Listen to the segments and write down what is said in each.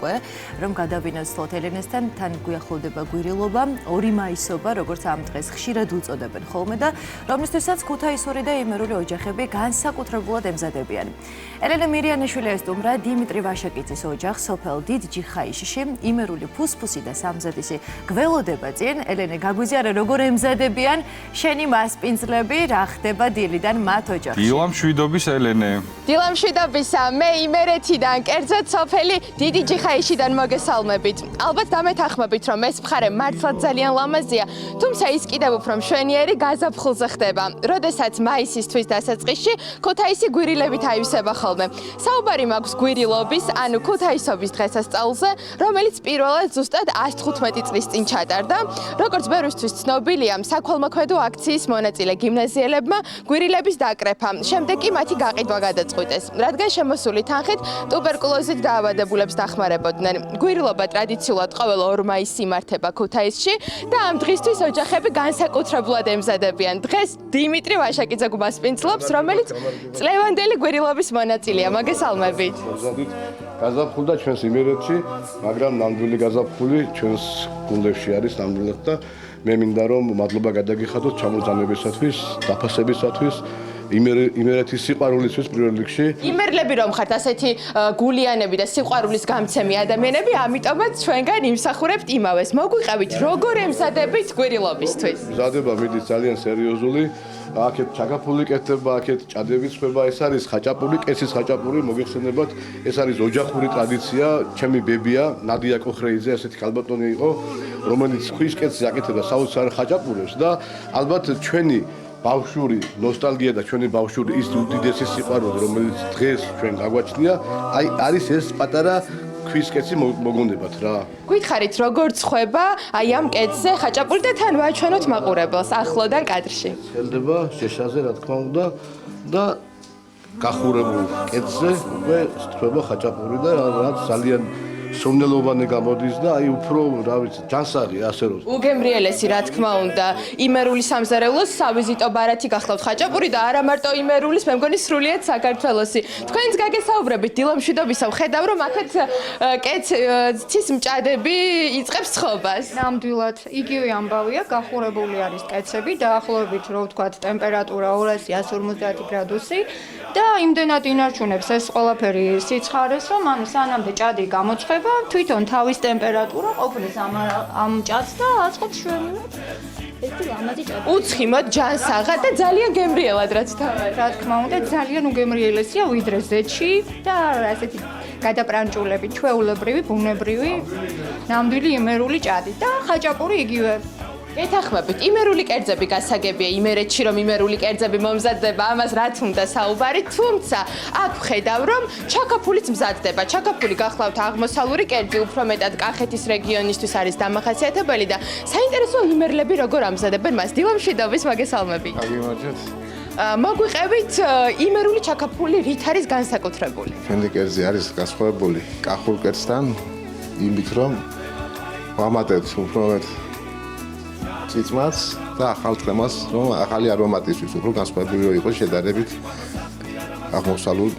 უკვე, რომ გადავინაცვლოთ ელენესთან, თან გვიახლოვდება გვირილობა, 2 მაისობა, როგორც ამ დღეს ხშირად უწოდებენ ხოლმე და რომლისთვისაც ქუთაისური და იმერული ოჯახები განსაკუთრებულად ემზადებიან. ელენე მირიანაშვილი ესტუმრა დიმიტრი ვაშაკიძის ოჯახს სოფელ დიდ ჯიხაიშში, იმერული ფუსფუსი და სამზადისი გველოდება წინ. ელენე, გაგვიზიარე როგორ ემზადებიან შენი მასპინძლები, რა ხდება დილიდან მათ ოჯახში? დილამშვიდობის ელენე. დილამშვიდობისა, მე იმერეთიდან, კერძოდ სოფელი დიდი ჯიხაიშიდან მოგესალმებით. ალბათ დამეთანხმებით, რომ ეს მხარე მართლაც ძალიან ლამაზია, თუმცა ის კიდევ უფრო მშვენიერი გაზაფხულზე ხდება, როდესაც მაისის თვის დასაწყისში ქუთაისი გვირილებით აივსება ხოლმე. საუბარი მაქვს გვირილობის, ანუ ქუთაისობის დღესასწაულზე, რომელიც პირველად ზუსტად 115 წლის წინ ჩატარდა. როგორც ბევრისთვის ცნობილია, საქველმოქმედო აქციის მონაწილე გიმნაზიელებმა გვირილების დაკრეფა, შემდეგ კი მათი გაყიდვა გადაწყვიტეს, რადგან შემოსული თანხით ტუბერკულოზით დაავადებულებს დახმარებოდნენ. გვირილობა ტრადიციულად ყოველ 2 მაისს იმართება ქუთაისში და ამ დღისთვის ოჯახები განსაკუთრებულად ემზადებიან. დღეს დიმიტრი ვაშაკიძე გვასპინძლობს, რომელიც წლევანდელი გვირილობის მონაწილეა. მოგესალმებით. გაზაფხულდა ჩვენს იმერეთში, მაგრამ ნამდვილი გაზაფხული ჩვენს გუნდებში არის ნამდვილად და მე მინდა რომ მადლობა გადაგიხადოთ ჩამოძანებისათვის, დაფასებისათვის, იმერეთის სიყვარულისთვის პირველ რიგში. იმერლები რომ ხართ ასეთი გულიანები და სიყვარულის გამცემი ადამიანები, ამიტომაც ჩვენგან იმსახურებთ იმავეს. მოგვიყევით როგორ ემზადებით გვირილობისთვის? მზადება მიდის ძალიან სერიოზული. აქეთ ჩაგაფული კეთდება, აქეთ ჭადები წვება, ეს არის ხაჭაპური, კეცის ხაჭაპური, მოგეხსენებათ, ეს არის ოჯახური ტრადიცია, ჩემი ბებია, ნადია კოხრეიძე, ასეთი ქალბატონი იყო, რომელიც ხვის კეცს აკეთებდა საოცარ ხაჭაპურებს და ალბათ ჩვენი ბავშვური ნოსტალგია და ჩვენი ბავშვური ის უდიდესი სიყვარული, რომელიც დღეს ჩვენ გაგვაჩნია, აი არის ეს პატარა ქვის კეცი მოგონდებათ რა. გვითხარით როგორ ცხება აი ამ კეცზე ხაჭაპური და თან ვაჩვენოთ მაყურებელს ახლოდან კადრში. ხელდება შეშაზე რა თქმა უნდა და გახურებულ კეცზე უკვე ცხება ხაჭაპური და რაც ძალიან სომნელოვანი გამოდის და აი უფრო რა ვიცი ჯანსაღია ასე რომ უგემრიელესი რა თქმა უნდა იმერული სამზარეულოს სავიზიტო ბარათი გახლავთ ხაჭაპური და არა მარტო იმერულის მე მგონი სრულიად საქართველოსი თქვენს გაგესაუბრებით დილამშვიდობისა ვხედავ რომ აქეთ კეცის მჭადები იწყებს ცხობას ნამდვილად იგივე ამბავია გახურებული არის კეცები დაახლოებით რო ვთქვათ ტემპერატურა 200-150 გრადუსი და იმდენად ინარჩუნებს ეს ყველაფერი სიცხარეს რომ ანუ სანამდე ჭადი გამოცხება თვითონ თავის ტემპერატურა ყოფნის ამ ჭადს და აწყობს შვერილად ერთი ლამაზი ჭადი. უცხიმოდ ჯანსაღად და ძალიან გემრიელად რაც თავად. რა თქმა უნდა ძალიან უგემრიელესია ვიდრე ზეთში და ასეთი გადაპრანჭულები ჩვეულებრივი ბუნებრივი ნამდვილი იმერული ჭადი და ხაჭაპური იგივე. ეთახმებით, იმერული კერძები გასაგებია იმერეთში რომ იმერული კერძები მომზადდება, ამას რაც უნდა საუბარი, თუმცა აქ ვხედავ რომ ჩაკაფულიც მზადდება. ჩაკაფული გახლავთ აღმოსავლური კერძი, უფრო მეტად კახეთის რეგიონისთვის არის დამახასიათებელი და საინტერესოა იმერლები როგორ ამზადებენ მას. დილამშვიდობის მოგესალმებით. აგიმარჯოთ. მოგვიყევით იმერული ჩაკაფული რით არის განსაკუთრებული? ჩვენი კერძი არის განსხვავებული კახურ კერძთან, იმით რომ ვამატებთ უფრო მეტ ციცმაც და ახალ წვემას, რომ ახალი არომატისთვის უფრო განსხვავებული იყოს შედარებით აღმოსავლურ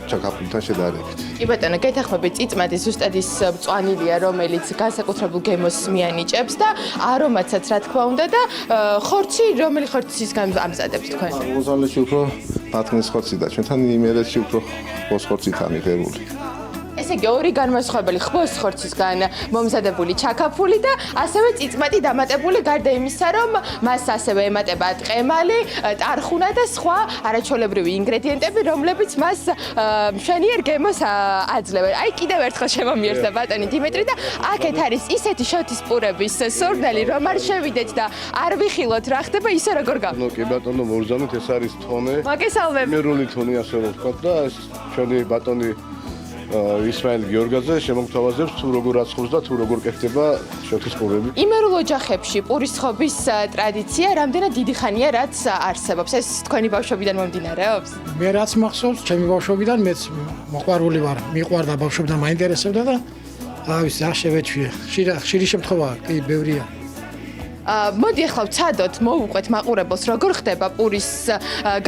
ჩაკაფულთან შედარებით. კი ბატონო, გეთახმებით, წიწმადი ზუსტად ის მწვანილია, რომელიც განსაკუთრებულ გემოს მიანიჭებს და არომატსაც რა თქმა უნდა და ხორცი, რომელი ხორცისგან ამზადებთ თქვენ? აღმოსავლეთში უფრო ბათმის ხორცი და ჩვენთან იმერეთში უფრო ხბოს ხორცითაა მიღებული. ესე იგი ორი განმასხვავებელი ხბოს ხორცისგან მომზადებული ჩაკაფული და ასევე წიწმადი დამატებული გარდა იმისა, რომ მას ასევე ემატება ტყემალი, ტარხუნა და სხვა არაჩვეულებრივი ინგრედიენტები, რომლებიც მას მშვენიერ გემოს აძლევენ. აი კიდევ ერთხელ შემომიერთდა ბატონი დიმიტრი და აქეთ არის ისეთი შოთის პურების სურნელი, რომ არ შევიდეთ და არ ვიხილოთ რა ხდება ისე როგორ გაქვს. ნუ კი ბატონო მორზანით ეს არის თონე. მოგესალმებით. იმერული თონე ასე რომ ვთქვათ და ეს ჩვენი ბატონი ისმაილ გიორგაძე შემოგთავაზებს თუ როგორ აცხობს და თუ როგორ კეთდება შოთის პურები. იმერულ ოჯახებში პურის ცხობის ტრადიცია რამდენად დიდი ხანია რაც არსებობს? ეს თქვენი ბავშვობიდან მომდინარეობს? მე რაც მახსოვს, ჩემი ბავშვობიდან მეც მოყვარული ვარ, მიყვარდა ბავშვობიდან მაინტერესებდა და რა ვიცი, არ შევეჩვიე. ხშირი შემთხვევაა, კი, ბევრია. მოდი ახლა ვცადოთ, მოვუყვეთ მაყურებელს, როგორ ხდება პურის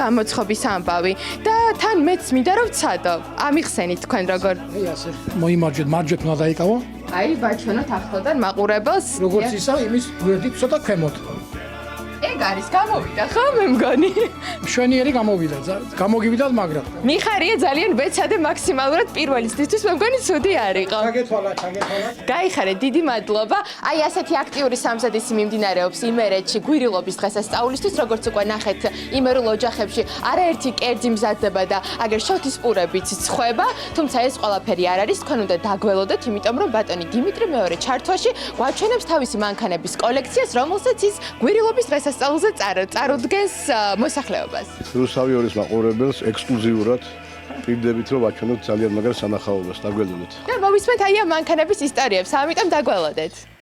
გამოცხობის ამბავი და თან მეც მინდა რომ ვცადო. ამიხსენით თქვენ როგორ. აი ასე მოიმარჯვეთ, მარჯვეთ უნდა დაიკავო. აი, ბაჩვენოთ ახლოდან მაყურებელს. როგორც ისა, იმის გვერდით ცოტა ქვემოთ. ეგ არის გამოვიდა ხო მე მგონი. მშვენიერი გამოვიდა, გამოგივიდათ მაგრამ. მიხარია ძალიან ვეცადე მაქსიმალურად პირველი ცდისთვის მე მგონი ცუდი არისო. ჩაგეთვალა. გაიხარე, დიდი მადლობა. აი ასეთი აქტიური სამზადისი მიმდინარეობს იმერეთში გვირილობის დღესასწაულისთვის, როგორც უკვე ნახეთ, იმერულ ოჯახებში არაერთი კერძი მზადდება და აგერ შოთის პურებიც ცხება, თუმცა ეს ყველაფერი არ არის, თქვენ უნდა დაგველოდოთ, იმიტომ რომ ბატონი დიმიტრი მეორე ჩართვაში გვაჩვენებს თავისი მანქანების კოლექციას, რომელსაც ის გვირილობის დღესასწაულზე წარუდგენს მოსახლეობას. რუსავიორის მაყურებელს ექსკლუზიურად პირდებით რომ ვაჩვენოთ ძალიან მაგრა სანახაობას, დაგველოდოთ. და მოვისმენთ აი ამ მანქანების ისტორიებს, ამიტომ დაგველოდეთ.